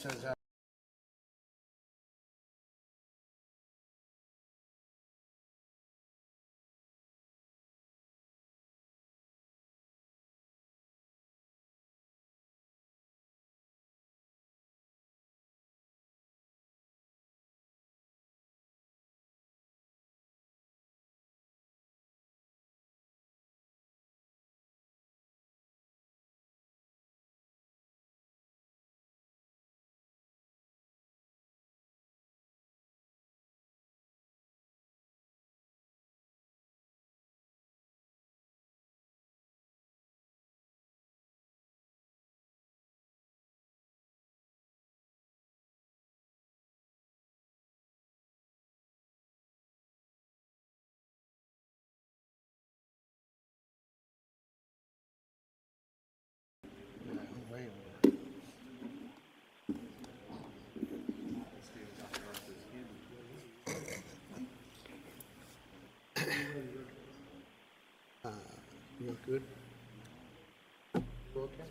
Says that. You good? You okay?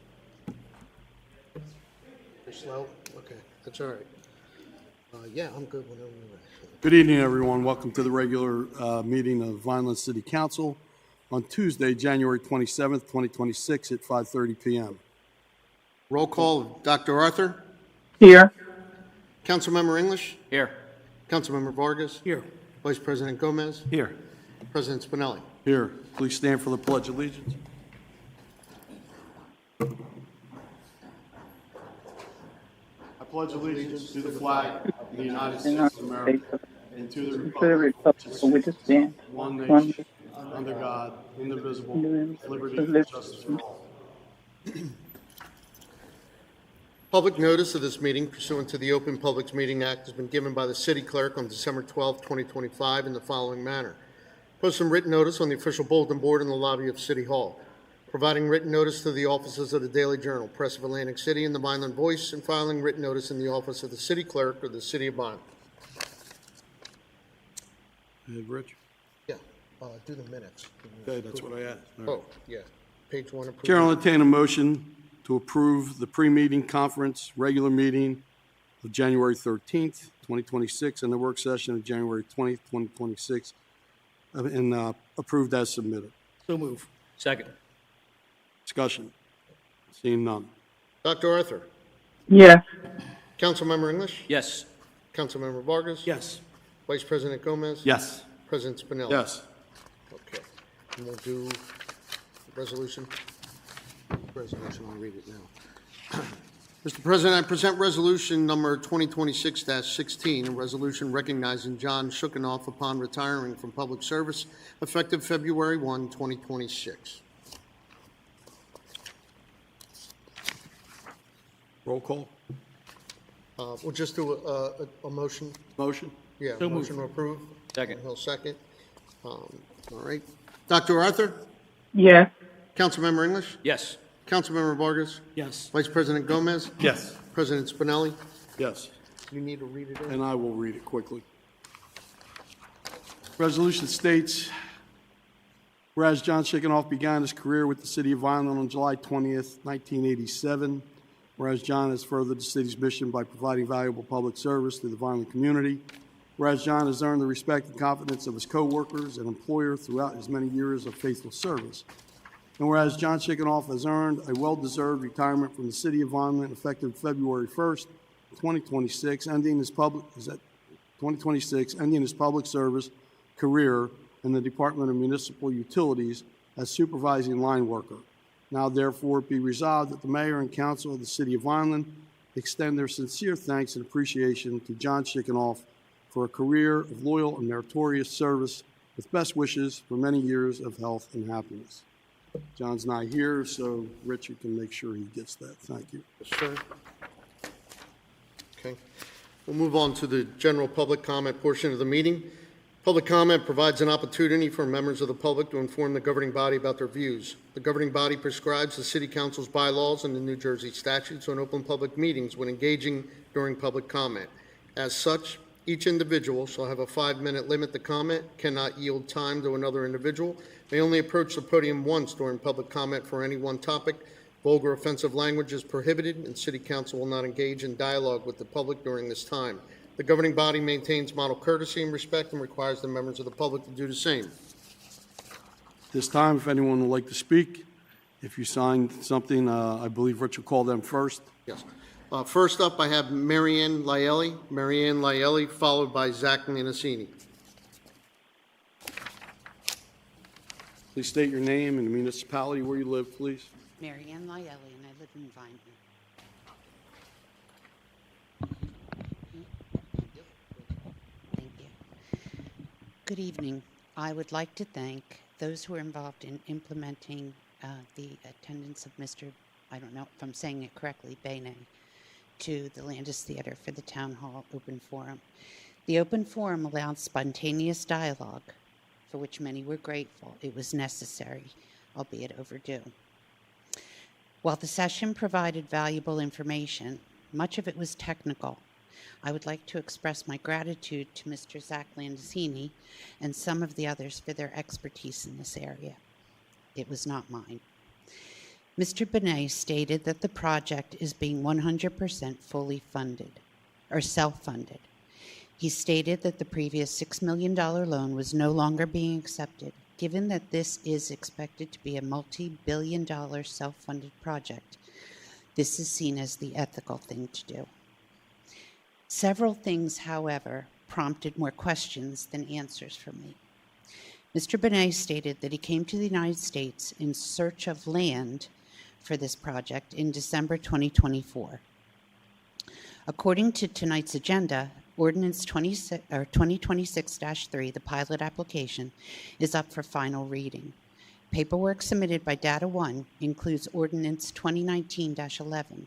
You're slow? Okay, that's all right. Yeah, I'm good whenever you're ready. Good evening, everyone. Welcome to the regular meeting of Vineland City Council on Tuesday, January 27th, 2026 at 5:30 p.m. Roll call, Dr. Arthur? Here. Councilmember English? Here. Councilmember Vargas? Here. Vice President Gomez? Here. President Spinelli? Here, please stand for the Pledge of Allegiance. I pledge allegiance to the flag of the United States of America and to the republic for which it stands, one one nation, under God, indivisible, with liberty and justice for all. Public notice of this meeting pursuant to the Open Public Meeting Act has been given by the city clerk on December 12, 2025 in the following manner. Post some written notice on the official bulletin board in the lobby of City Hall. Providing written notice to the offices of the Daily Journal, Press of Atlantic City, and the Vineland Voice, and filing written notice in the office of the city clerk or the city of Vineland. Hey, Rich? Yeah, do the minutes. Okay, that's what I asked. All right. Oh, yeah, page one. Approved. Chair will entertain a motion to approve the pre-meeting conference regular meeting of January 13th, 2026, and the work session of January 20th, 2026, and approved as submitted. So move. Second. Discussion. Seeing none. Dr. Arthur? Yes. Councilmember English? Yes. Councilmember Vargas? Yes. Vice President Gomez? Yes. President Spinelli? Yes. Okay, and we'll do the resolution. Resolution, I'll read it now. Mr. President, I present resolution number 2026-16, a resolution recognizing John Shuckenoff upon retiring from public service effective February 1, 2026. Roll call. We'll just do a motion. Motion. Yeah, So motion moved. to approve. Second. He'll second. All right. Dr. Arthur? Yes. Councilmember English? Yes. Councilmember Vargas? Yes. Vice President Gomez? Yes. President Spinelli? Yes. You need to read it in? And I will read it quickly. Resolution states, whereas John Shuckenoff began his career with the city of Vineland on July 20th, 1987, whereas John has furthered the city's mission by providing valuable public service to the Vineland community, whereas John has earned the respect and confidence of his co-workers and employer throughout his many years of faithful service, and whereas John Shuckenoff has earned a well-deserved retirement from the city of Vineland effective February 1st, 2026, ending his public service career in the Department of Municipal Utilities as supervising line worker. Now therefore be resolved that the mayor and council of the city of Vineland extend their sincere thanks and appreciation to John Shuckenoff for a career of loyal and meritorious service with best wishes for many years of health and happiness. John's not here, so Richard can make sure he gets that. Thank you. Yes, sir. Okay. We'll move on to the general public comment portion of the meeting. Public comment provides an opportunity for members of the public to inform the governing body about their views. The governing body prescribes the City Council's bylaws and the New Jersey statutes on open public meetings when engaging during public comment. As such, each individual shall have a 5-minute limit to comment, cannot yield time to another individual, may only approach the podium once during public comment for any one topic, Vulgar offensive language is prohibited, and City Council will not engage in dialogue with the public during this time. The governing body maintains model courtesy and respect and requires the members of the public to do the same. This time, if anyone would like to speak, if you signed something, I believe Rich will call them first. Yes. First up, I have Marianne Laeli. Marianne Laeli, followed by Zach Nanasini. Please state your name and the municipality where you live, please. Mary Ann Lyelli, and I live in Vineland. Thank you. Good evening. I would like to thank those who are involved in implementing the attendance of Mr., I don't know if I'm saying it correctly, Bene, to the Landis Theater for the Town Hall Open Forum. The Open Forum allowed spontaneous dialogue, for which many were grateful. It was necessary, albeit overdue. While the session provided valuable information, much of it was technical. I would like to express my gratitude to Mr. Zach Landisini and some of the others for their expertise in this area. It was not mine. Mr. Benet stated that the project is being 100% fully funded, or self-funded. He stated that the previous $6 million loan was no longer being accepted, given that this is expected to be a multi-billion-dollar self-funded project. This is seen as the ethical thing to do. Several things, however, prompted more questions than answers from me. Mr. Benet stated that he came to the United States in search of land for this project in December 2024. According to tonight's agenda, Ordinance 2026-3, the pilot application, is up for final reading. Paperwork submitted by Data 1 includes Ordinance 2019-11,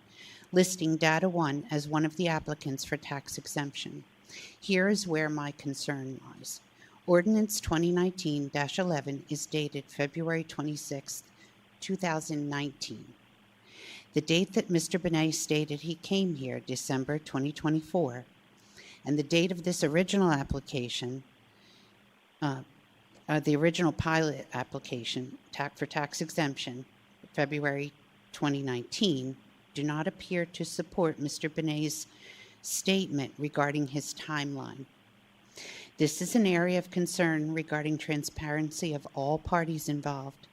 listing Data 1 as one of the applicants for tax exemption. Here is where my concern lies. Ordinance 2019-11 is dated February 26, 2019. The date that Mr. Benet stated he came here, December 2024, and the date of this original application, the original pilot application for tax exemption, February 2019, do not appear to support Mr. Benet's statement regarding his timeline. This is an area of concern regarding transparency of all parties involved.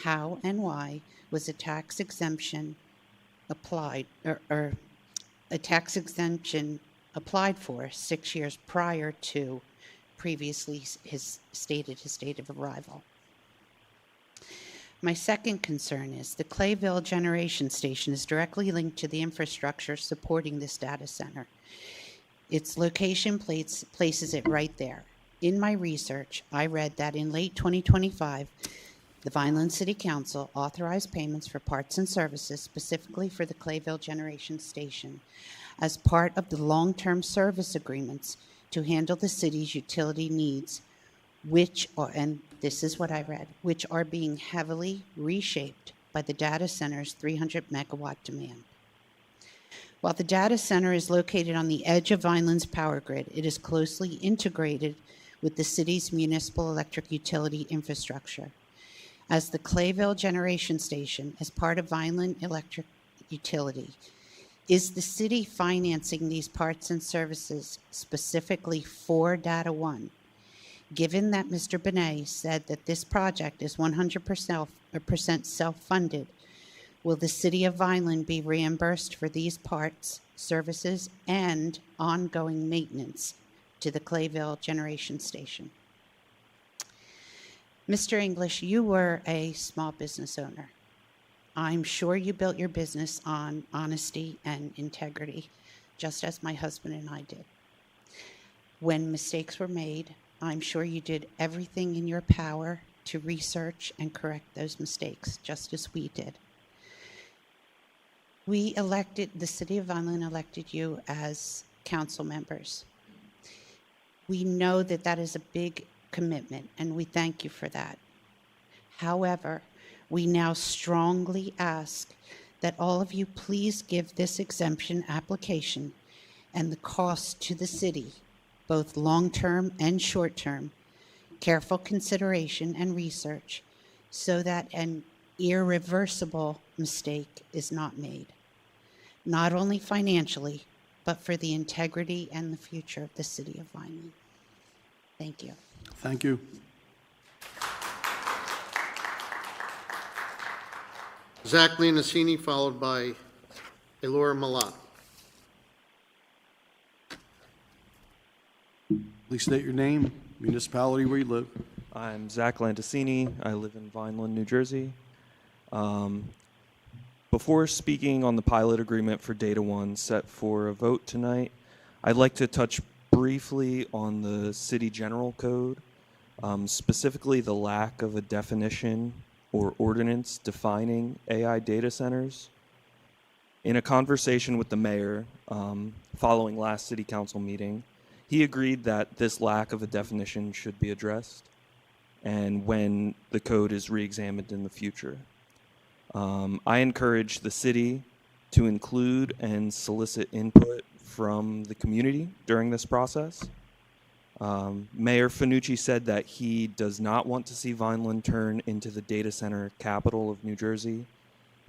How and why was a tax exemption applied, or a tax exemption applied for 6 years prior to previously his date of arrival? My second concern is the Clayville Generation Station is directly linked to the infrastructure supporting this data center. Its location places it right there. In my research, I read that in late 2025, the Vineland City Council authorized payments for parts and services specifically for the Clayville Generation Station as part of the long-term service agreements to handle the city's utility needs, which are, and this is what I read, which are being heavily reshaped by the data center's 300 megawatt demand. While the data center is located on the edge of Vineland's power grid, it is closely integrated with the city's municipal electric utility infrastructure. As the Clayville Generation Station, as part of Vineland Electric Utility, is the city financing these parts and services specifically for Data 1? Given that Mr. Benet said that this project is 100% self-funded, will the city of Vineland be reimbursed for these parts, services, and ongoing maintenance to the Clayville Generation Station? Mr. English, you were a small business owner. I'm sure you built your business on honesty and integrity, just as my husband and I did. When mistakes were made, I'm sure you did everything in your power to research and correct those mistakes, just as we did. The city of Vineland elected you as council members. We know that that is a big commitment, and we thank you for that. However, we now strongly ask that all of you please give this exemption application and the cost to the city, both long-term and short-term, careful consideration and research, so that an irreversible mistake is not made, not only financially, but for the integrity and the future of the city of Vineland. Thank you. Thank you. Zach Leoncini, followed by Elora Malat. Please state your name, municipality where you live. I'm Zach Landicini. I live in Vineland, New Jersey. Before speaking on the pilot agreement for Data One set for a vote tonight, I'd like to touch briefly on the City General Code, specifically the lack of a definition or ordinance defining AI data centers. In a conversation with the mayor following last City Council meeting, he agreed that this lack of a definition should be addressed and when the code is re-examined in the future. I encourage the city to include and solicit input from the community during this process. Mayor Finucci said that he does not want to see Vineland turn into the data center capital of New Jersey,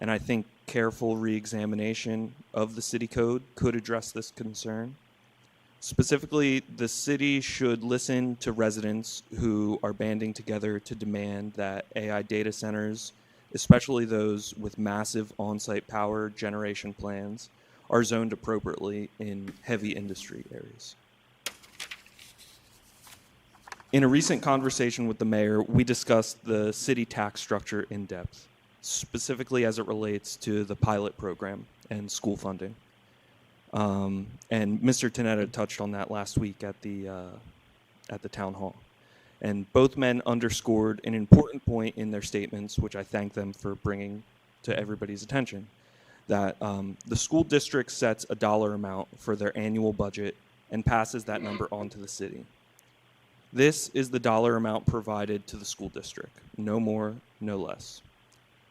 and I think careful re-examination of the city code could address this concern. Specifically, the city should listen to residents who are banding together to demand that AI data centers, especially those with massive on-site power generation plans, are zoned appropriately in heavy industry areas. In a recent conversation with the mayor, we discussed the city tax structure in depth, specifically as it relates to the pilot program and school funding. And Mr. Tanetta touched on that last week at the town hall. And both men underscored an important point in their statements, which I thank them for bringing to everybody's attention, that the school district sets a dollar amount for their annual budget and passes that number on to the city. This is the dollar amount provided to the school district, no more, no less.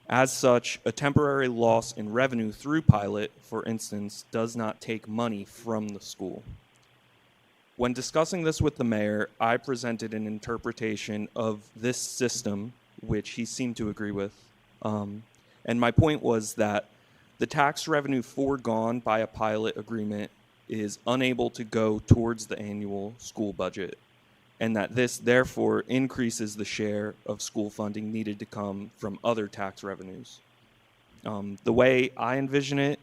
As such, a temporary loss in revenue through pilot, for instance, does not take money from the school. When discussing this with the mayor, I presented an interpretation of this system, which he seemed to agree with. And my point was that the tax revenue foregone by a pilot agreement is unable to go towards the annual school budget, and that this therefore increases the share of school funding needed to come from other tax revenues. The way I envision it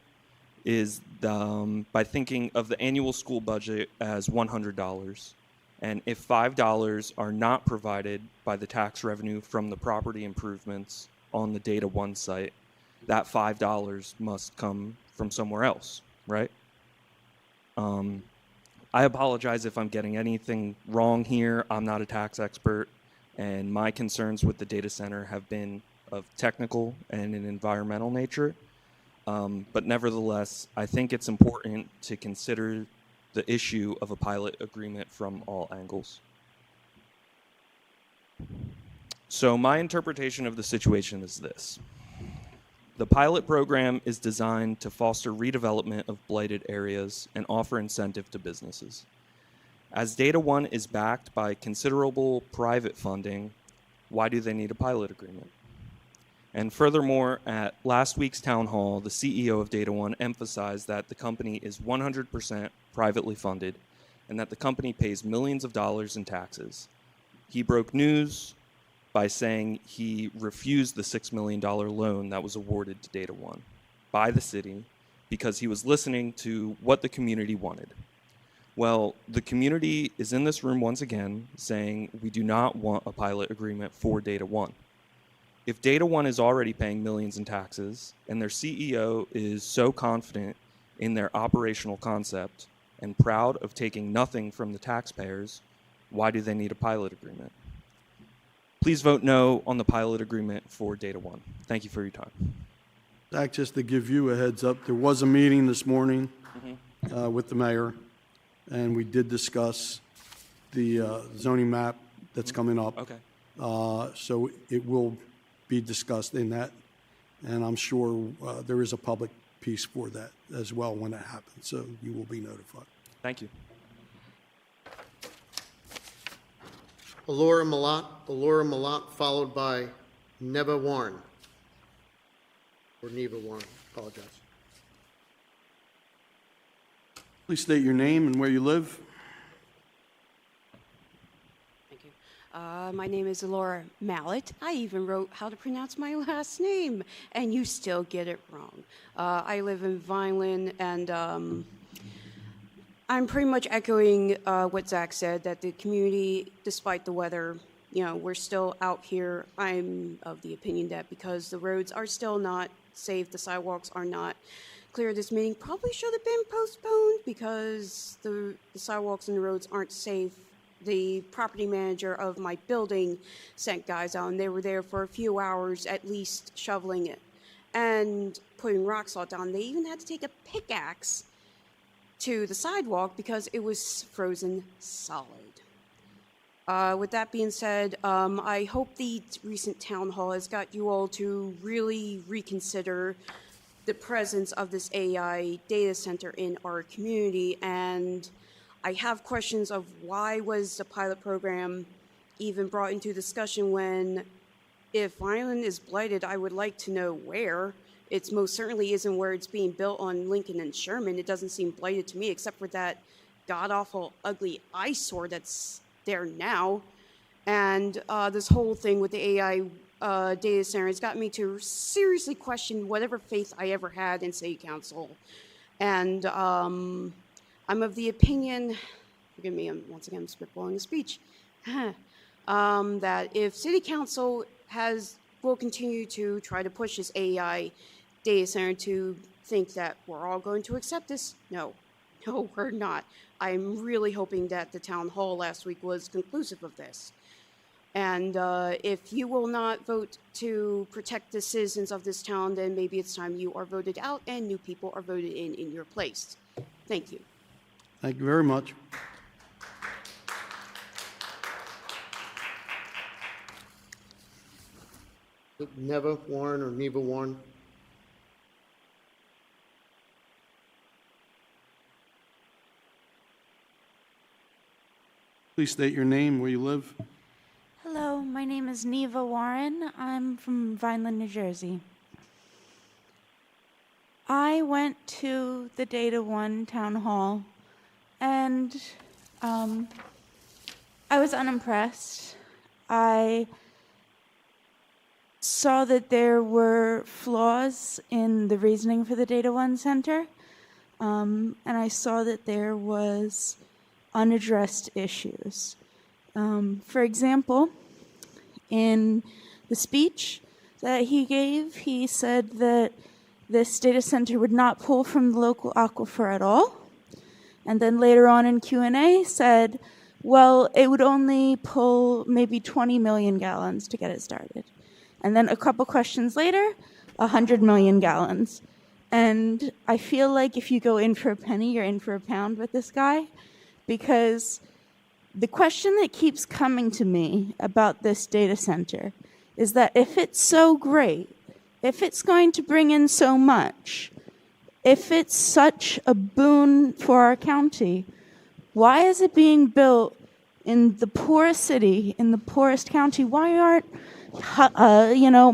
is by thinking of the annual school budget as $100, and if $5 are not provided by the tax revenue from the property improvements on the Data One site, that $5 must come from somewhere else, right? I apologize if I'm getting anything wrong here. I'm not a tax expert, and my concerns with the data center have been of technical and an environmental nature. But nevertheless, I think it's important to consider the issue of a pilot agreement from all angles. So my interpretation of the situation is this. The pilot program is designed to foster redevelopment of blighted areas and offer incentive to businesses. As Data One is backed by considerable private funding, why do they need a pilot agreement? And furthermore, at last week's town hall, the CEO of Data One emphasized that the company is 100% privately funded and that the company pays millions of dollars in taxes. He broke news by saying he refused the $6 million loan that was awarded to Data One by the city because he was listening to what the community wanted. Well, the community is in this room once again saying we do not want a pilot agreement for Data One. If Data One is already paying millions in taxes and their CEO is so confident in their operational concept and proud of taking nothing from the taxpayers, why do they need a pilot agreement? Please vote no on the pilot agreement for Data One. Thank you for your time. Zach, just to give you a heads up, there was a meeting this morning with the mayor, and we did discuss the zoning map that's coming up. Okay. So it will be discussed in that, and I'm sure there is a public piece for that as well when that happens, so you will be notified. Thank you. Elora Malat, followed by Neva Warren. or Neva Warren. Apologize. Please state your name and where you live. Thank you. My name is Laura Mallet. I even wrote how to pronounce my last name, and you still get it wrong. I live in Vineland, and I'm pretty much echoing what Zach said, that the community, despite the weather, we're still out here. I'm of the opinion that because the roads are still not safe, the sidewalks are not clear, this meeting probably should have been postponed because the sidewalks and the roads aren't safe. The property manager of my building sent guys out, and they were there for a few hours at least shoveling it and putting rock salt down. They even had to take a pickaxe to the sidewalk because it was frozen solid. With that being said, I hope the recent town hall has got you all to really reconsider the presence of this AI data center in our community, and I have questions of why was the pilot program even brought into discussion when, if Vineland is blighted, I would like to know where. It most certainly isn't where it's being built on Lincoln and Sherman. It doesn't seem blighted to me, except for that god-awful, ugly eyesore that's there now. And this whole thing with the AI data center has got me to seriously question whatever faith I ever had in city council. And I'm of the opinion, forgive me, once again, I'm spitballing a speech, that if city council will continue to try to push this AI data center to think that we're all going to accept this, no, we're not. I'm really hoping that the town hall last week was conclusive of this. And if you will not vote to protect the citizens of this town, then maybe it's time you are voted out and new people are voted in your place. Thank you. Thank you very much. Neva Warren or Neva Warren? Please state your name, where you live. Hello, my name is Neva Warren. I'm from Vineland, New Jersey. I went to the Data One town hall, and I was unimpressed. I saw that there were flaws in the reasoning for the Data One Center, and I saw that there was unaddressed issues. For example, in the speech that he gave, he said that this data center would not pull from the local aquifer at all. And then later on in Q&A said, well, it would only pull maybe 20 million gallons to get it started. And then a couple questions later, 100 million gallons. And I feel like if you go in for a penny, you're in for a pound with this guy, because the question that keeps coming to me about this data center is that if it's so great, if it's going to bring in so much, if it's such a boon for our county, why is it being built in the poorest city, in the poorest county? Why aren't,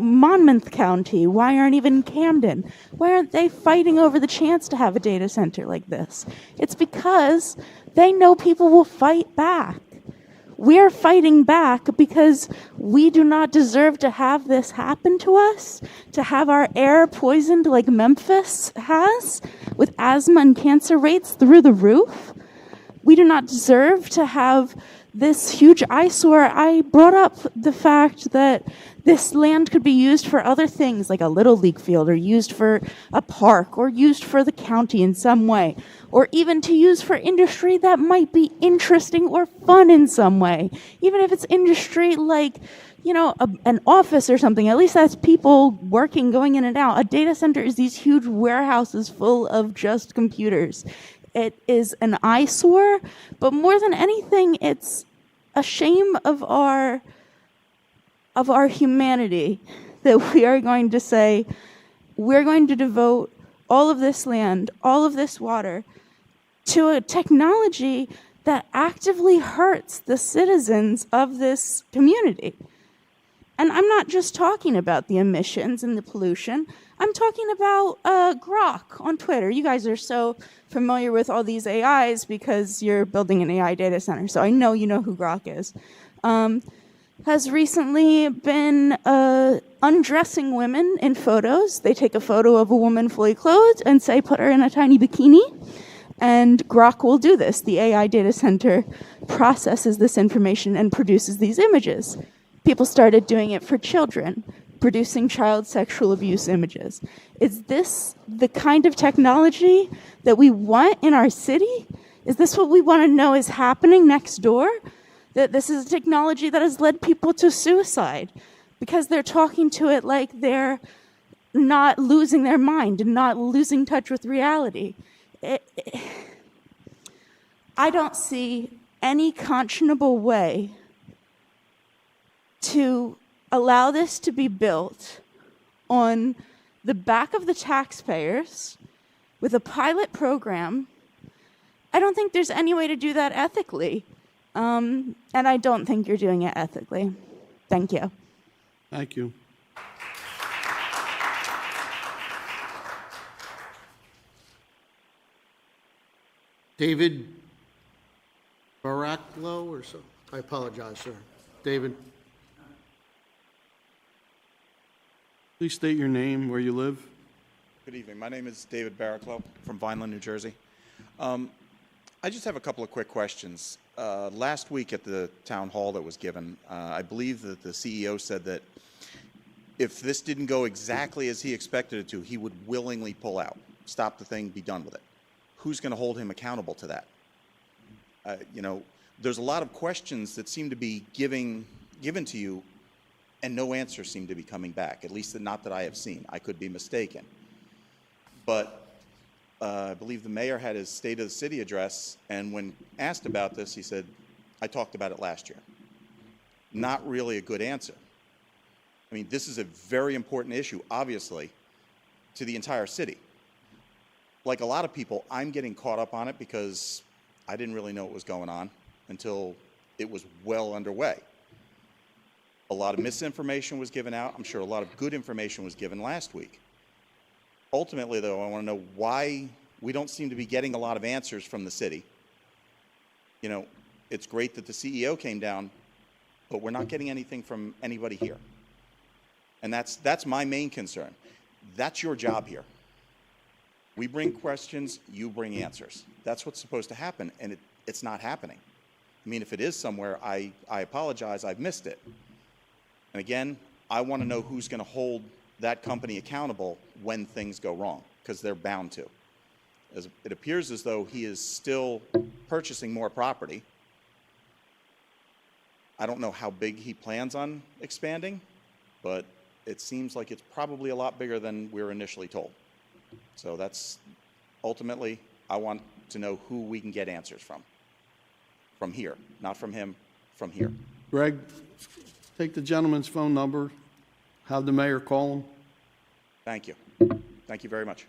Monmouth County? Why aren't even Camden? Why aren't they fighting over the chance to have a data center like this? It's because they know people will fight back. We're fighting back because we do not deserve to have this happen to us, to have our air poisoned like Memphis has, with asthma and cancer rates through the roof. We do not deserve to have this huge eyesore. I brought up the fact that this land could be used for other things, like a little league field, or used for a park, or used for the county in some way, or even to use for industry that might be interesting or fun in some way. Even if it's industry like, an office or something, at least that's people working, going in and out. A data center is these huge warehouses full of just computers. It is an eyesore, but more than anything, it's a shame of our humanity that we are going to say, we're going to devote all of this land, all of this water, to a technology that actively hurts the citizens of this community. And I'm not just talking about the emissions and the pollution. I'm talking about Grok on Twitter. You guys are so familiar with all these AIs because you're building an AI data center, so I know you know who Grok is. Has recently been undressing women in photos. They take a photo of a woman fully clothed and say, put her in a tiny bikini. And Grok will do this. The AI data center processes this information and produces these images. People started doing it for children, producing child sexual abuse images. Is this the kind of technology that we want in our city? Is this what we want to know is happening next door? That this is a technology that has led people to suicide because they're talking to it like they're not losing their mind and not losing touch with reality. I don't see any conscionable way to allow this to be built on the back of the taxpayers with a pilot program. I don't think there's any way to do that ethically. And I don't think you're doing it ethically. Thank you. Thank you. David Baraklo or so? I apologize, sir. David? Please state your name, where you live. Good evening. My name is David Baraklo from Vineland, New Jersey. I just have a couple of quick questions. Last week at the town hall that was given, I believe that the CEO said that if this didn't go exactly as he expected it to, he would willingly pull out, stop the thing, be done with it. Who's going to hold him accountable to that? You know, there's a lot of questions that seem to be given to you, and no answers seem to be coming back, at least not that I have seen. I could be mistaken. But I believe the mayor had his State of the City address, and when asked about this, he said, I talked about it last year. Not really a good answer. I mean, this is a very important issue, obviously, to the entire city. Like a lot of people, I'm getting caught up on it because I didn't really know what was going on until it was well underway. A lot of misinformation was given out. I'm sure a lot of good information was given last week. Ultimately, though, I want to know why we don't seem to be getting a lot of answers from the city. You know, it's great that the CEO came down, but we're not getting anything from anybody here. And that's my main concern. That's your job here. We bring questions, you bring answers. That's what's supposed to happen, and it's not happening. I mean, if it is somewhere, I apologize, I've missed it. And again, I want to know who's going to hold that company accountable when things go wrong, because they're bound to. As it appears as though he is still purchasing more property. I don't know how big he plans on expanding, but it seems like it's probably a lot bigger than we were initially told. So that's ultimately, I want to know who we can get answers from. From here, not from him, from here. Greg, take the gentleman's phone number, have the mayor call him. Thank you. Thank you very much.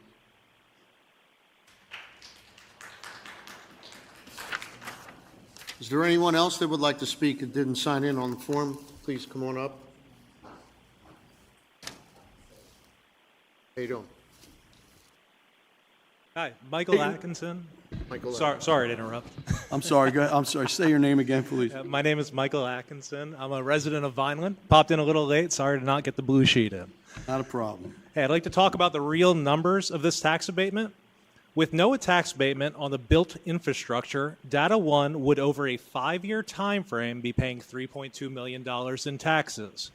Is there anyone else that would like to speak that didn't sign in on the form? Please come on up. How you doing? Hi, Michael Atkinson. Michael. Sorry to interrupt. I'm sorry, go ahead. I'm sorry, say your name again, please. My name is Michael Atkinson. I'm a resident of Vineland. Popped in a little late. Sorry to not get the blue sheet in. Not a problem. Hey, I'd like to talk about the real numbers of this tax abatement. With no tax abatement on the built infrastructure, Data One would over a 5-year time frame be paying $3.2 million in taxes.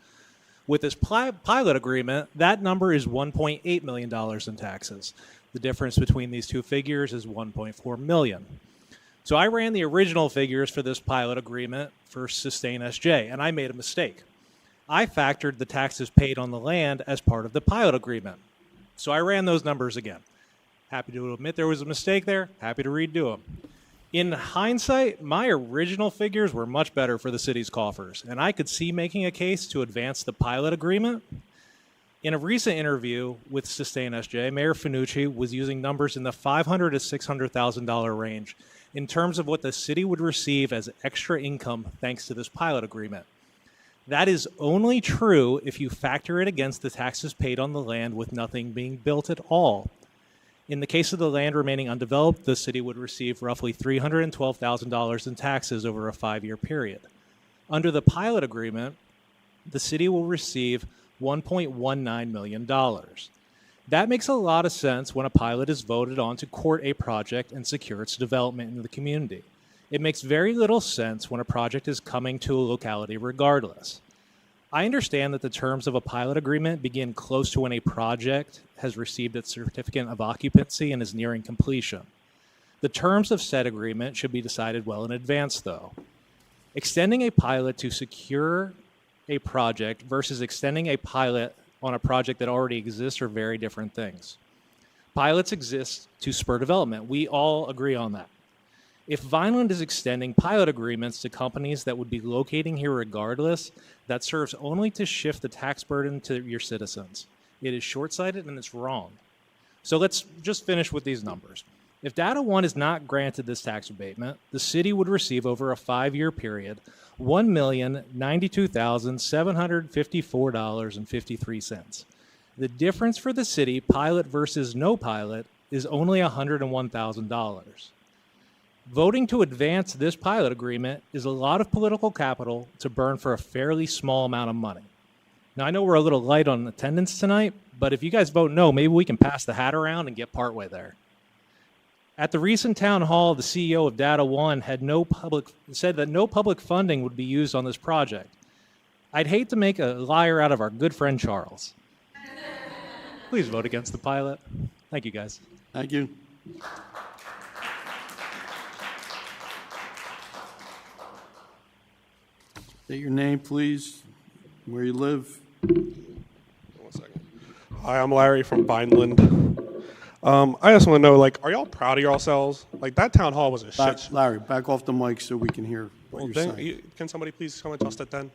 With this pilot agreement, that number is $1.8 million in taxes. The difference between these two figures is $1.4 million. So I ran the original figures for this pilot agreement for Sustain SJ, and I made a mistake. I factored the taxes paid on the land as part of the pilot agreement. So I ran those numbers again. Happy to admit there was a mistake there. Happy to redo them. In hindsight, my original figures were much better for the city's coffers, and I could see making a case to advance the pilot agreement. In a recent interview with Sustain SJ, Mayor Finucci was using numbers in the $500,000 to $600,000 range in terms of what the city would receive as extra income thanks to this pilot agreement. That is only true if you factor it against the taxes paid on the land with nothing being built at all. In the case of the land remaining undeveloped, the city would receive roughly $312,000 in taxes over a 5-year period. Under the pilot agreement, the city will receive $1.19 million. That makes a lot of sense when a pilot is voted on to court a project and secure its development in the community. It makes very little sense when a project is coming to a locality regardless. I understand that the terms of a pilot agreement begin close to when a project has received its certificate of occupancy and is nearing completion. The terms of said agreement should be decided well in advance, though. Extending a pilot to secure a project versus extending a pilot on a project that already exists are very different things. Pilots exist to spur development. We all agree on that. If Vineland is extending pilot agreements to companies that would be locating here regardless, that serves only to shift the tax burden to your citizens. It is short-sighted and it's wrong. So let's just finish with these numbers. If Data One is not granted this tax abatement, the city would receive over a 5-year period $1,092,754.53. The difference for the city, pilot versus no pilot, is only $101,000. Voting to advance this pilot agreement is a lot of political capital to burn for a fairly small amount of money. Now, I know we're a little light on attendance tonight, but if you guys vote no, maybe we can pass the hat around and get partway there. At the recent town hall, the CEO of Data One said that no public funding would be used on this project. I'd hate to make a liar out of our good friend Charles. Please vote against the pilot. Thank you, guys. Thank you. State your name, please, where you live. 1 second. Hi, I'm Larry from Vineland. I just want to know, are y'all proud of yourselves? That town hall was a shit show. Larry, back off the mic so we can hear what Well, you're then, saying. can somebody please come adjust it then?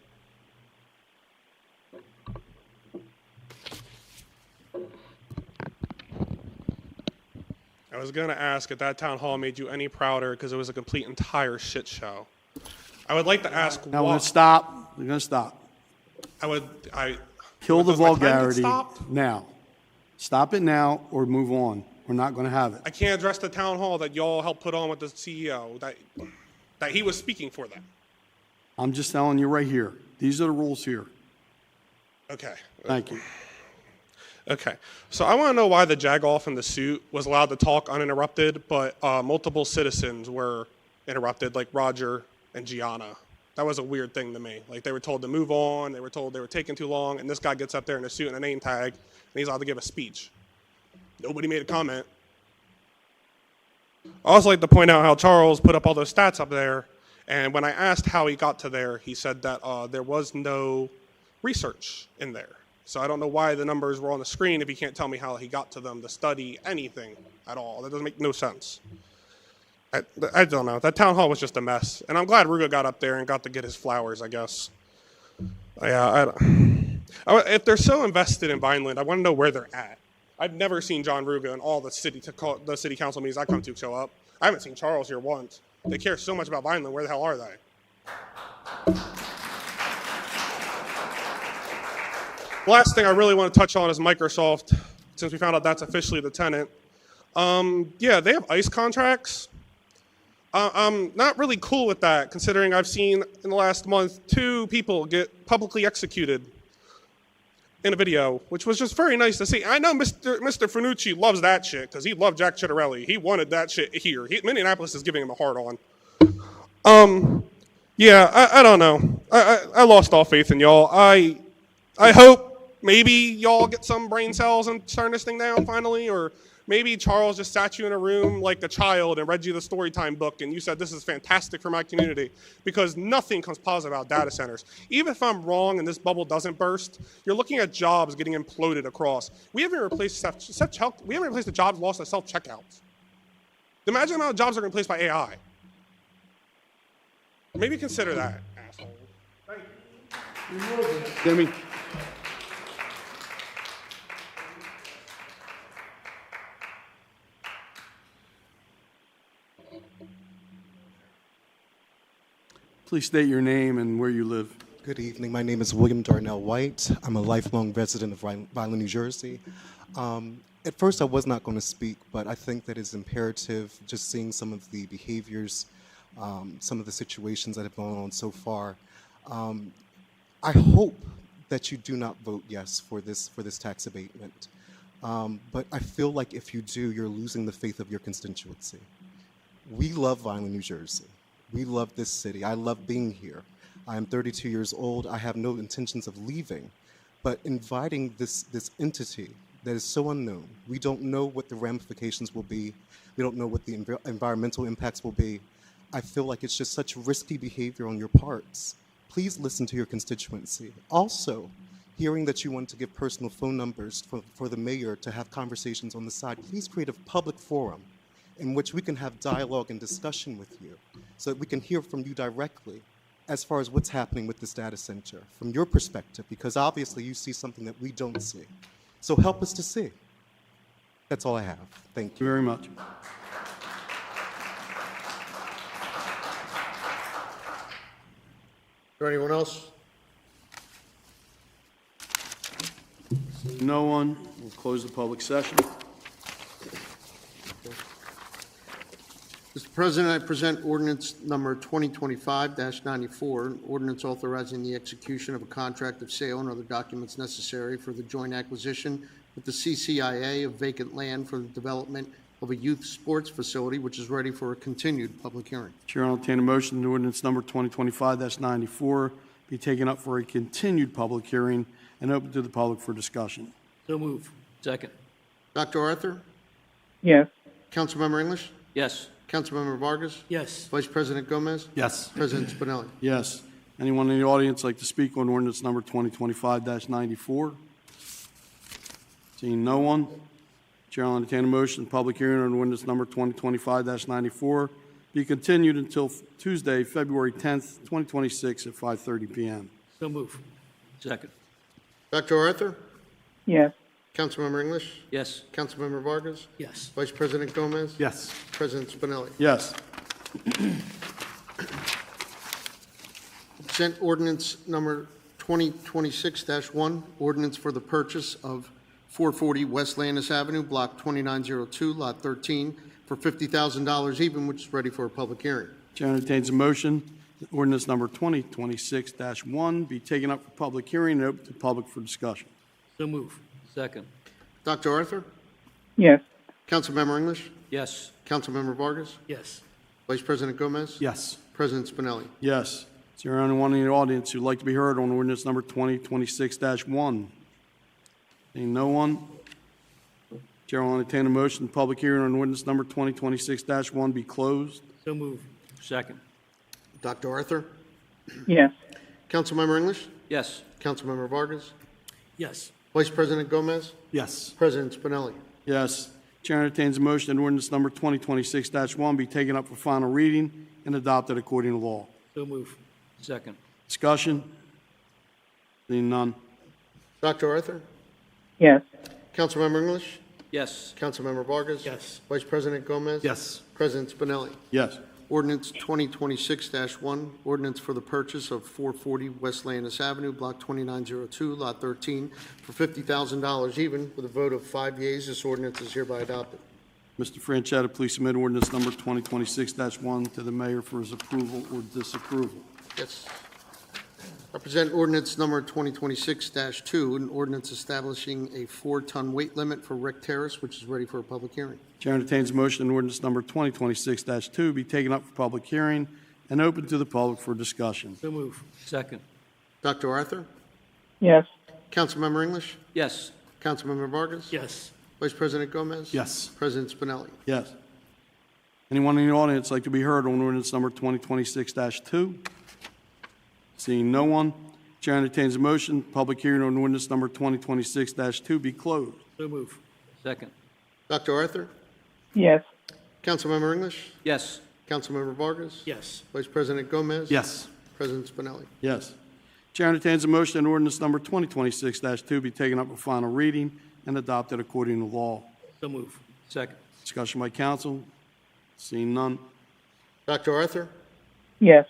I was going to ask if that town hall made you any prouder because it was a complete entire shit show. I would like to ask Now, we're why. going to stop. We're going to stop. Kill the does my time get vulgarity stopped? now. Stop it now or move on. We're not going to have it. I can't address the town hall that y'all helped put on with the CEO, that he was speaking for them. I'm just telling you right here. These are the rules here. Okay. Thank you. Okay. So I want to know why the jagoff in the suit was allowed to talk uninterrupted, but multiple citizens were interrupted, like Roger and Gianna. That was a weird thing to me. They were told to move on, they were told they were taking too long, and this guy gets up there in a suit and a name tag, and he's allowed to give a speech. Nobody made a comment. I also like to point out how Charles put up all those stats up there, and when I asked how he got to there, he said that there was no research in there. So I don't know why the numbers were on the screen if he can't tell me how he got to them to study anything at all. That doesn't make no sense. I don't know. That town hall was just a mess. And I'm glad Ruga got up there and got to get his flowers, I guess. Yeah, if they're so invested in Vineland, I want to know where they're at. I've never seen John Ruga and all the city council meetings I come to show up. I haven't seen Charles here once. They care so much about Vineland. Where the hell are they? Last thing I really want to touch on is Microsoft, since we found out that's officially the tenant. Yeah, they have ICE contracts. I'm not really cool with that, considering I've seen in the last month 2 people get publicly executed in a video, which was just very nice to see. I know Mr. Fernucci loves that shit, because he loved Jack Chittarelli. He wanted that shit here. Minneapolis is giving him a hard on. Yeah, I don't know. I lost all faith in y'all. I hope maybe y'all get some brain cells and turn this thing down finally, or maybe Charles just sat you in a room like a child and read you the Storytime book and you said, this is fantastic for my community, because nothing comes positive about data centers. Even if I'm wrong and this bubble doesn't burst, you're looking at jobs getting imploded across. We haven't replaced the jobs lost to self-checkouts. Imagine the amount of jobs are replaced by AI. Maybe consider that, asshole. Thank you. Jimmy. Please state your name and where you live. Good evening. My name is William Darnell White. I'm a lifelong resident of Vineland, New Jersey. At first, I was not going to speak, but I think that it's imperative, just seeing some of the behaviors, some of the situations that have gone on so far. I hope that you do not vote yes for this tax abatement. But I feel like if you do, you're losing the faith of your constituency. We love Vineland, New Jersey. We love this city. I love being here. I am 32 years old. I have no intentions of leaving. But inviting this entity that is so unknown, we don't know what the ramifications will be. We don't know what the environmental impacts will be. I feel like it's just such risky behavior on your parts. Please listen to your constituency. Also, hearing that you want to give personal phone numbers for the mayor to have conversations on the side, please create a public forum in which we can have dialogue and discussion with you so that we can hear from you directly as far as what's happening with this data center from your perspective, because obviously you see something that we don't see. So help us to see. That's all I have. Thank you. Very much. Is there anyone else? No one. We'll close the public session. Mr. President, I present ordinance number 2025-94, an ordinance authorizing the execution of a contract of sale and other documents necessary for the joint acquisition with the CCIA of vacant land for the development of a youth sports facility, which is ready for a continued public hearing. Chair will entertain a motion that ordinance number 2025-94 be taken up for a continued public hearing and open to the public for discussion. So move. Second. Dr. Arthur? Yes. Councilmember English? Yes. Councilmember Vargas? Yes. Vice President Gomez? Yes. President Spinelli? Yes. Anyone in the audience like to speak on ordinance number 2025-94? Seeing no one, Chair will entertain a motion, public hearing on ordinance number 2025-94 be continued until Tuesday, February 10th, 2026 at 5:30 p.m. So move. Second. Dr. Arthur? Yes. Councilmember English? Yes. Councilmember Vargas? Yes. Vice President Gomez? Yes. President Spinelli? Yes. Consent ordinance number 2026-1, ordinance for the purchase of 440 West Landis Avenue, Block 2902, Lot 13, for $50,000 even, which is ready for a public hearing. Chair entertains a motion that ordinance number 2026-1 be taken up for public hearing and open to the public for discussion. So move. Second. Dr. Arthur? Yes. Councilmember English? Yes. Councilmember Vargas? Yes. Vice President Gomez? Yes. President Spinelli? Yes. Is there anyone in the audience who'd like to be heard on ordinance number 2026-1? Seeing no one, Chair will entertain a motion, the public hearing on ordinance number 2026-1 be closed. So move. Second. Dr. Arthur? Yes. Councilmember English? Yes. Councilmember Vargas? Yes. Vice President Gomez? Yes. President Spinelli? Yes. Chair entertains a motion that ordinance number 2026-1 be taken up for final reading and adopted according to law. So move. Second. Discussion? Seeing none. Dr. Arthur? Yes. Councilmember English? Yes. Councilmember Vargas? Yes. Vice President Gomez? Yes. President Spinelli? Yes. Ordinance 2026-1, ordinance for the purchase of 440 West Landis Avenue, Block 2902, Lot 13, for $50,000 even. With a vote of 5 yeas, this ordinance is hereby adopted. Mr. Franchetta, please submit ordinance number 2026-1 to the mayor for his approval or disapproval. Yes. I present ordinance number 2026-2, an ordinance establishing a 4-ton weight limit for Rick Terrace, which is ready for a public hearing. Chair entertains a motion that ordinance number 2026-2 be taken up for public hearing and open to the public for discussion. So move. Second. Dr. Arthur? Yes. Councilmember English? Yes. Councilmember Vargas? Yes. Vice President Gomez? Yes. President Spinelli? Yes. Anyone in the audience like to be heard on ordinance number 2026-2? Seeing no one, Chair entertains a motion, public hearing on ordinance number 2026-2 be closed. So move. Second. Dr. Arthur? Yes. Councilmember English? Yes. Councilmember Vargas? Yes. Vice President Gomez? Yes. President Spinelli? Yes. Chair entertains a motion that ordinance number 2026-2 be taken up for final reading and adopted according to law. So move. Second. Discussion by council. Seeing none. Dr. Arthur? Yes.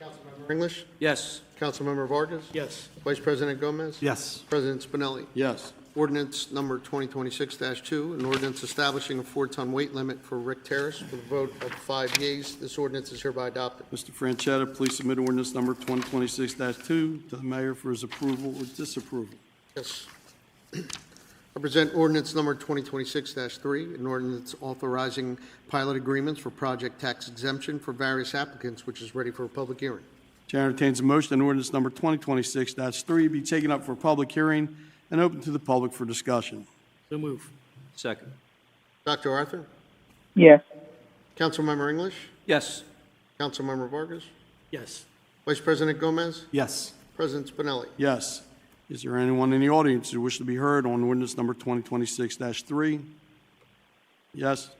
Councilmember English? Yes. Councilmember Vargas? Yes. Vice President Gomez? Yes. President Spinelli? Yes. Ordinance number 2026-2, an ordinance establishing a 4-ton weight limit for Rick Terrace with a vote of 5 yeas. This ordinance is hereby adopted. Mr. Franchetta, please submit ordinance number 2026-2 to the mayor for his approval or disapproval. Yes. I present ordinance number 2026-3, an ordinance authorizing pilot agreements for project tax exemption for various applicants, which is ready for a public hearing. Chair entertains a motion that ordinance number 2026-3 be taken up for a public hearing and open to the public for discussion. So move. Second. Dr. Arthur? yes, Councilmember English? Yes. Councilmember Vargas? Yes. Vice President Gomez? Yes. President Spinelli? Yes. Is there anyone in the audience who wishes to be heard on ordinance number 2026-3? Yes.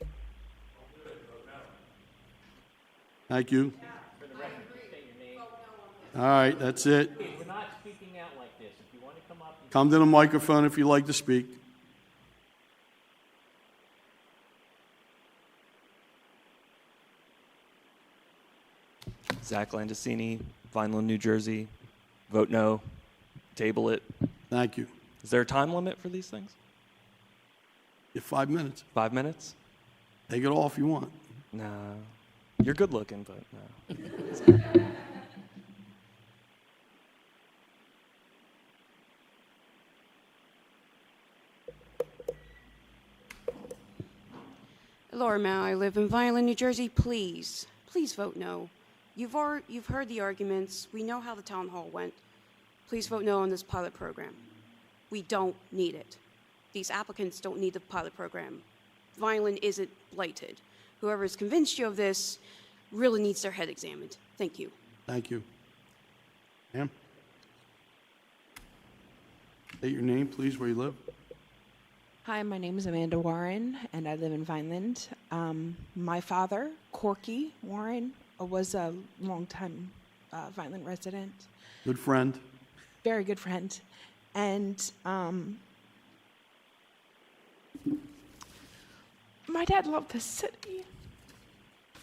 Thank you. All right, that's it. We're not speaking out like this. If you want to come up, Come to the microphone if you'd like to speak. Zach Landicini, Vineland, New Jersey. Vote no. Table it. Thank you. Is there a time limit for these things? You have 5 minutes. 5 minutes? Take it all if you want. Nah. You're good looking, but no. Laura Mao, I live in Vineland, New Jersey. Please vote no. You've heard the arguments. We know how the town hall went. Please vote no on this pilot program. We don't need it. These applicants don't need the pilot program. Vineland isn't blighted. Whoever has convinced you of this really needs their head examined. Thank you. Thank you. Ma'am? State your name, please, where you live. Hi, my name is Amanda Warren, and I live in Vineland. My father, Corky Warren, was a longtime Vineland resident. Good friend. Very good friend. And my dad loved this city.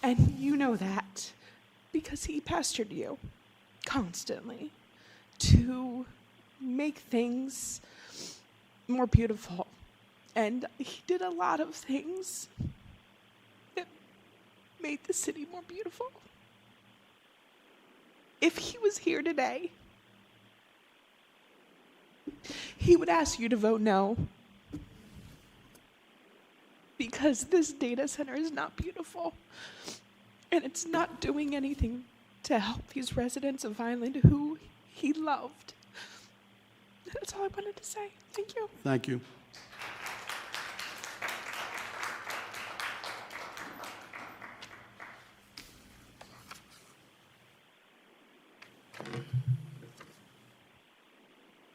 And you know that because he pestered you constantly to make things more beautiful. And he did a lot of things that made the city more beautiful. If he was here today, he would ask you to vote no. Because this data center is not beautiful. And it's not doing anything to help these residents of Vineland who he loved. That's all I wanted to say. Thank you. Thank you.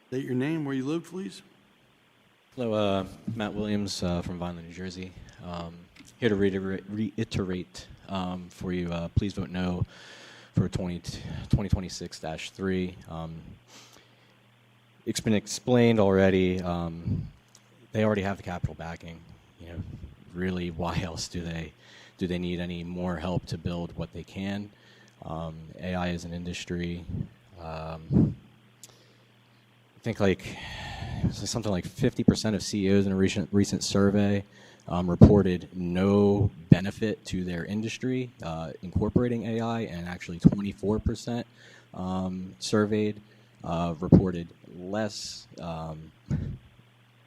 State your name, where you live, please. Hello, Matt Williams from Vineland, New Jersey. Here to reiterate for you, please vote no for 2026-3. It's been explained already. They already have the capital backing. You know, really, why else do they need any more help to build what they can? AI is an industry. I think something like 50% of CEOs in a recent survey reported no benefit to their industry incorporating AI, and actually 24% surveyed reported less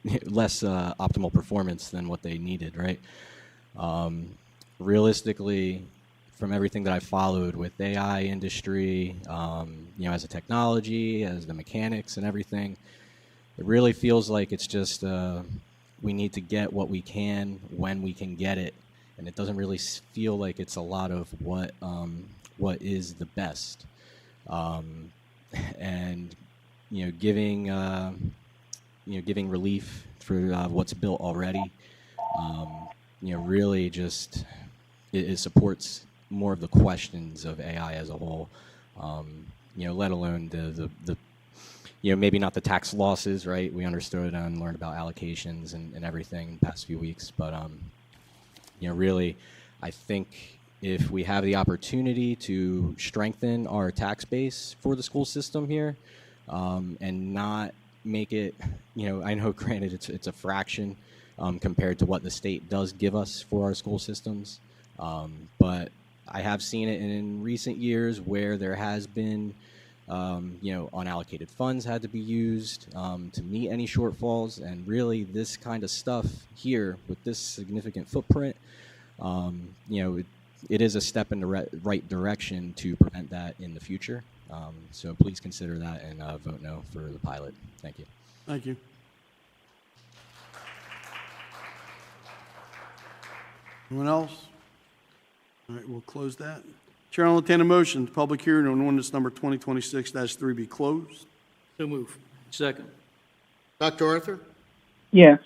optimal performance than what they needed. Right? Realistically, from everything that I followed with AI industry, as a technology, as the mechanics and everything, it really feels like it's just we need to get what we can when we can get it, and it doesn't really feel like it's a lot of what is the best, and giving relief for what's built already. Really just it supports more of the questions of AI as a whole, let alone the maybe not the tax losses, right? We understood and learned about allocations and everything in the past few weeks, but really, I think if we have the opportunity to strengthen our tax base for the school system here, and not make it, I know granted it's a fraction compared to what the state does give us for our school systems, but I have seen it in recent years where there has been, unallocated funds had to be used to meet any shortfalls, and really this kind of stuff here with this significant footprint, it is a step in the right direction to prevent that in the future. So please consider that and vote no for the pilot. Thank you. Thank you. Anyone else? All right, we'll close that. Chair will entertain a motion. The public hearing on ordinance number 2026-3 be closed. So move. Second. Dr. Arthur? Yes.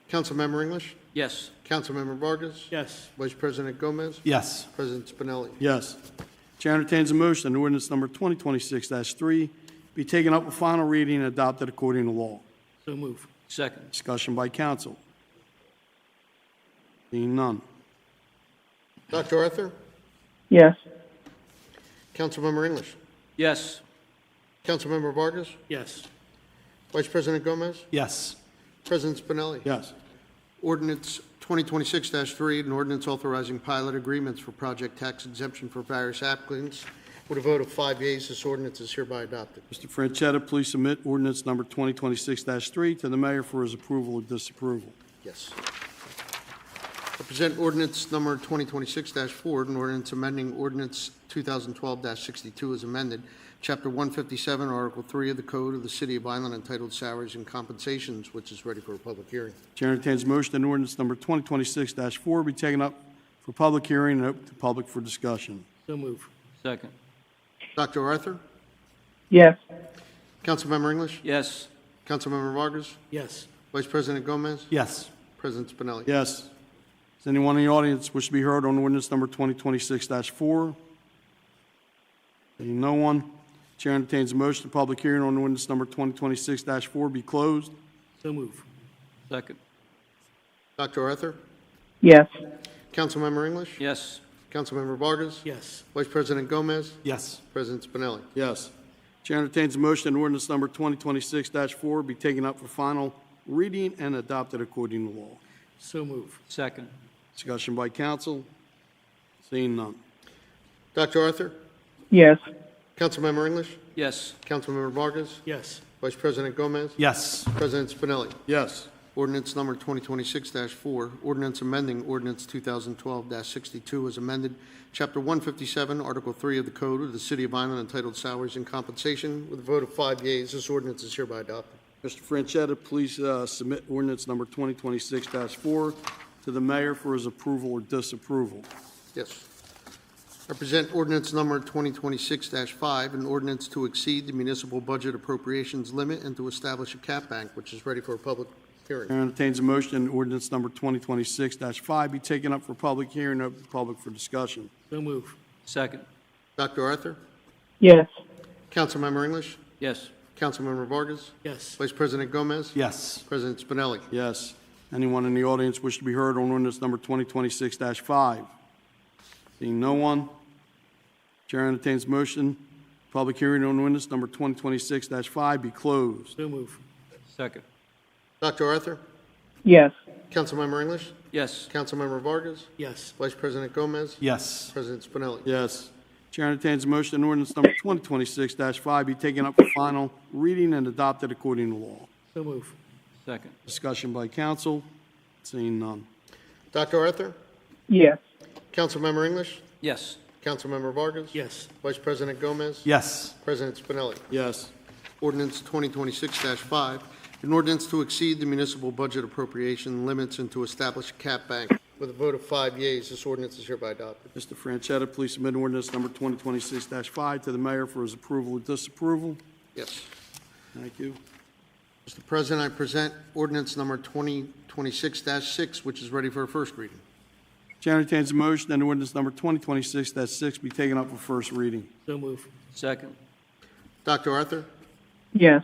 Councilmember English? Yes. Councilmember Vargas? Yes. Vice President Gomez? Yes. President Spinelli? Yes. Chair entertains a motion that ordinance number 2026-3 be taken up with final reading and adopted according to law. So move. Second. Discussion by council. Seeing none. Dr. Arthur? Yes. Councilmember English? Yes. Councilmember Vargas? Yes. Vice President Gomez? Yes. President Spinelli? Yes. Ordinance 2026-3, an ordinance authorizing pilot agreements for project tax exemption for various applicants. With a vote of 5 yeas, this ordinance is hereby adopted. Mr. Franchetta, please submit ordinance number 2026-3 to the mayor for his approval or disapproval. Yes. I present ordinance number 2026-4, an ordinance amending ordinance 2012-62 as amended, Chapter 157, Article 3 of the Code of the City of Vineland entitled Salaries and Compensations, which is ready for a public hearing. Chair entertains a motion that ordinance number 2026-4 be taken up for public hearing and open to public for discussion. So move. Second. Dr. Arthur? Yes. Councilmember English? Yes. Councilmember Vargas? Yes. Vice President Gomez? Yes. President Spinelli? Yes. Does anyone in the audience wish to be heard on ordinance number 2026-4? Seeing no one, Chair entertains a motion the public hearing on ordinance number 2026-4 be closed. So move. Second. Dr. Arthur? Yes. Councilmember English? Yes. Councilmember Vargas? Yes. Vice President Gomez? Yes. President Spinelli? Yes. Chair entertains a motion that ordinance number 2026-4 be taken up for final reading and adopted according to law. So move. Second. Discussion by council. Seeing none. Dr. Arthur? Yes. Councilmember English? Yes. Councilmember Vargas? Yes. Vice President Gomez? Yes. President Spinelli? Yes. Ordinance number 2026-4, ordinance amending ordinance 2012-62 as amended, Chapter 157, Article 3 of the Code of the City of Vineland entitled Salaries and Compensation. With a vote of 5 yeas, this ordinance is hereby adopted. Mr. Franchetta, please submit ordinance number 2026-4 to the mayor for his approval or disapproval. Yes. I present ordinance number 2026-5, an ordinance to exceed the municipal budget appropriations limit and to establish a cap bank, which is ready for a public hearing. Chair entertains a motion ordinance number 2026-5 be taken up for public hearing and open to public for discussion. So move. Second. Dr. Arthur? Yes. Councilmember English? Yes. Councilmember Vargas? Yes. Vice President Gomez? Yes. President Spinelli? Yes. Anyone in the audience wish to be heard on ordinance number 2026-5? Seeing no one, Chair entertains motion public hearing on ordinance number 2026-5 be closed. So move. Second. Dr. Arthur? Yes. Councilmember English? Yes. Councilmember Vargas? Yes. Vice President Gomez? Yes. President Spinelli? Yes. Chair entertains motion ordinance number 2026-5 be taken up for final reading and adopted according to law. So move. Second. Discussion by council. Seeing none. Dr. Arthur? Yes. Councilmember English? Yes. Councilmember Vargas? Yes. Vice President Gomez? Yes. President Spinelli? Yes. Ordinance 2026-5, an ordinance to exceed the municipal budget appropriation limits and to establish a cap bank. With a vote of 5 yeas, this ordinance is hereby adopted. Mr. Franchetta, please submit ordinance number 2026-5 to the mayor for his approval or disapproval. Yes. Thank you. Mr. President, I present ordinance number 2026-6, which is ready for a first reading. Chair entertains a motion that ordinance number 2026-6 be taken up for first reading. So move. Second. Dr. Arthur? Yes.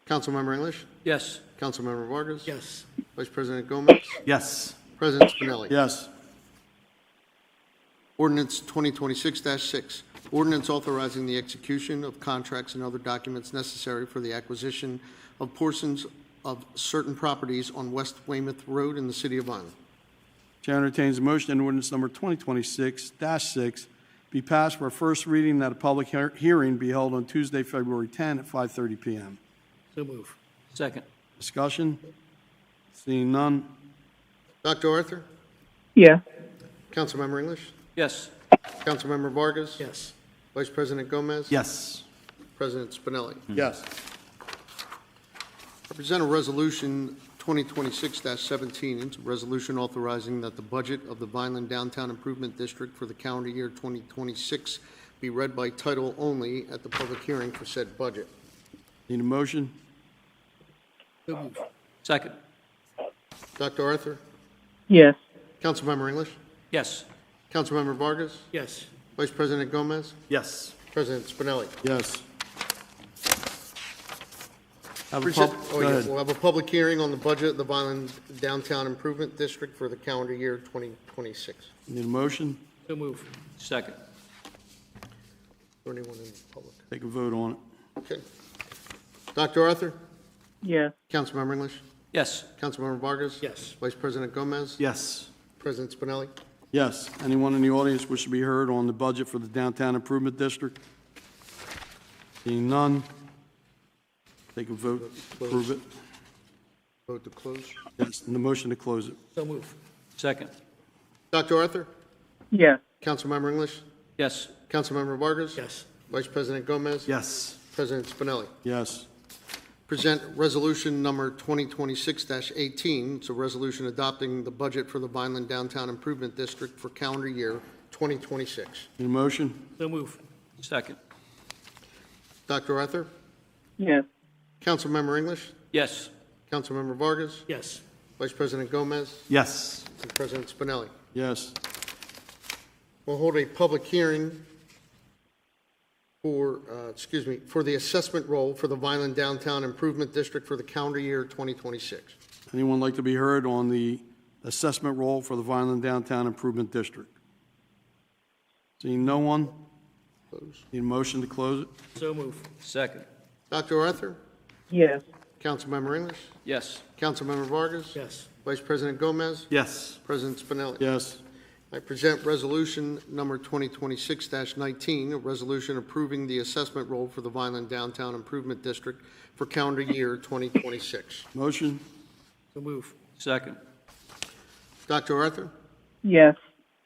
Councilmember English? Yes. Councilmember Vargas? Yes. Vice President Gomez? Yes. President Spinelli? Yes. Ordinance 2026-6, ordinance authorizing the execution of contracts and other documents necessary for the acquisition of portions of certain properties on West Weymouth Road in the city of Vineland. Chair entertains a motion that ordinance number 2026-6 be passed for a first reading, that a public hearing be held on Tuesday, February 10 at 5:30 p.m. So move. Second. Discussion? Seeing none. Dr. Arthur? Yes. Councilmember English? Yes. Councilmember Vargas? Yes. Vice President Gomez? Yes. President Spinelli. Yes. I present a resolution 2026-17. It's a resolution authorizing that the budget of the Vineland Downtown Improvement District for the calendar year 2026 be read by title only at the public hearing for said budget. Need a motion? So move. Second. Dr. Arthur? Yes. Councilmember English? Yes. Councilmember Vargas? Yes. Vice President Gomez? Yes. President Spinelli. Yes. Have a Present- go ahead. We'll have a public hearing on the budget of the Vineland Downtown Improvement District for the calendar year 2026. Is Need a motion? So move. Second. there anyone in the public? Take a vote on it. Okay. Dr. Arthur? Yes. Councilmember English? Yes. Councilmember Vargas? Yes. Vice President Gomez? Yes. President Spinelli. Yes. Anyone in the audience wish to be heard on the budget for the Downtown Improvement District? Seeing none. Take a vote. Approve it. Vote to close. Yes. And the motion to close it. So move. Second. Dr. Arthur? Yes. Councilmember English? Yes. Councilmember Vargas? Yes. Vice President Gomez? Yes. President Spinelli. Yes. Present resolution number 2026-18. It's a resolution adopting the budget for the Vineland Downtown Improvement District for calendar year 2026. Need a motion? So move. Second. Dr. Arthur? Yes. Councilmember English? Yes. Councilmember Vargas? Yes. Vice President Gomez? Yes. And President Spinelli. Yes. We'll hold a public hearing for the assessment roll for the Vineland Downtown Improvement District for the calendar year 2026. Anyone like to be heard on the assessment roll for the Vineland Downtown Improvement District? Seeing no one? Close. Need a motion to close it? So move. Second. Dr. Arthur? Yes. Councilmember English? Yes. Councilmember Vargas? Yes. Vice President Gomez? Yes. President Spinelli. Yes. I present resolution number 2026-19, a resolution approving the assessment roll for the Vineland Downtown Improvement District for calendar year 2026. Motion? So move. Second. Dr. Arthur? Yes.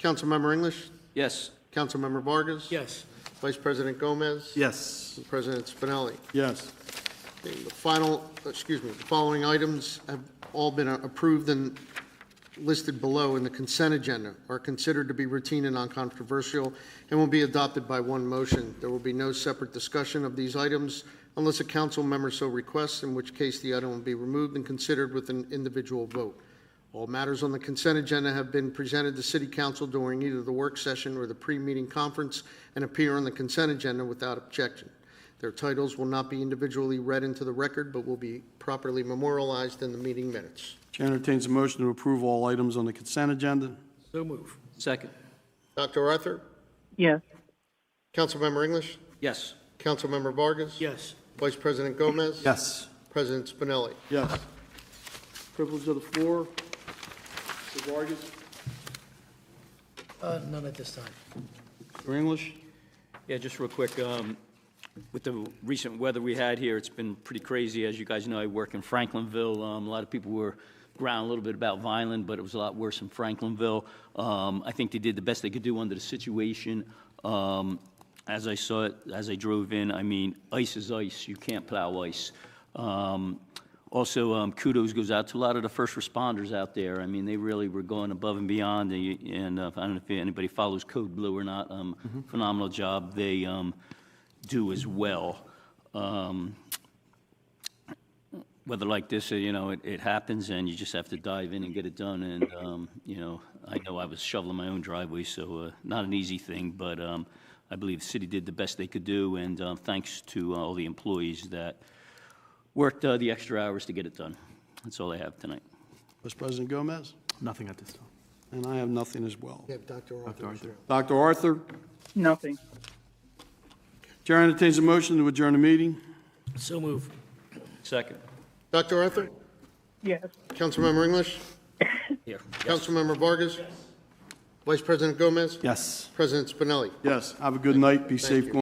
Councilmember English? Yes. Councilmember Vargas? Yes. Vice President Gomez? Yes. And President Spinelli. Yes. Okay, the following items have all been approved and listed below in the consent agenda, are considered to be routine and non-controversial and will be adopted by one motion. There will be no separate discussion of these items unless a council member so requests, in which case the item will be removed and considered with an individual vote. All matters on the consent agenda have been presented to City Council during either the work session or the pre-meeting conference and appear on the consent agenda without objection. Their titles will not be individually read into the record, but will be properly memorialized in the meeting minutes. Chair entertains a motion to approve all items on the consent agenda. So move. Second. Dr. Arthur? Yes. Councilmember English? Yes. Councilmember Vargas? Yes. Vice President Gomez? Yes. President Spinelli. Yes. Privilege of the floor. Mr. Vargas? None at this time. Mr. English? Yeah, just real quick, with the recent weather we had here, it's been pretty crazy. As you guys know, I work in Franklinville. A lot of people were ground a little bit about Vineland, but it was a lot worse in Franklinville. I think they did the best they could do under the situation. As I saw it, as I drove in, I mean, ice is ice. You can't plow ice. Also, kudos goes out to a lot of the first responders out there. I mean, they really were going above and beyond. And I don't know if anybody follows Code Blue or not. Phenomenal job they do as well. Weather like this, it happens, and you just have to dive in and get it done. And I know I was shoveling my own driveway, so not an easy thing. But I believe the city did the best they could do, and thanks to all the employees that worked the extra hours to get it done. That's all I have tonight. Vice President Gomez? Nothing at this time. And I have nothing as well. We have Dr. Arthur. Dr. Arthur, Nothing. Chair entertains a motion to adjourn the meeting. So move. Second. Dr. Arthur? Yes. Councilmember English? Here. Councilmember Vargas? Vice President Gomez? Yes. President Spinelli? Yes. Have a good night. Be Thank safe. you.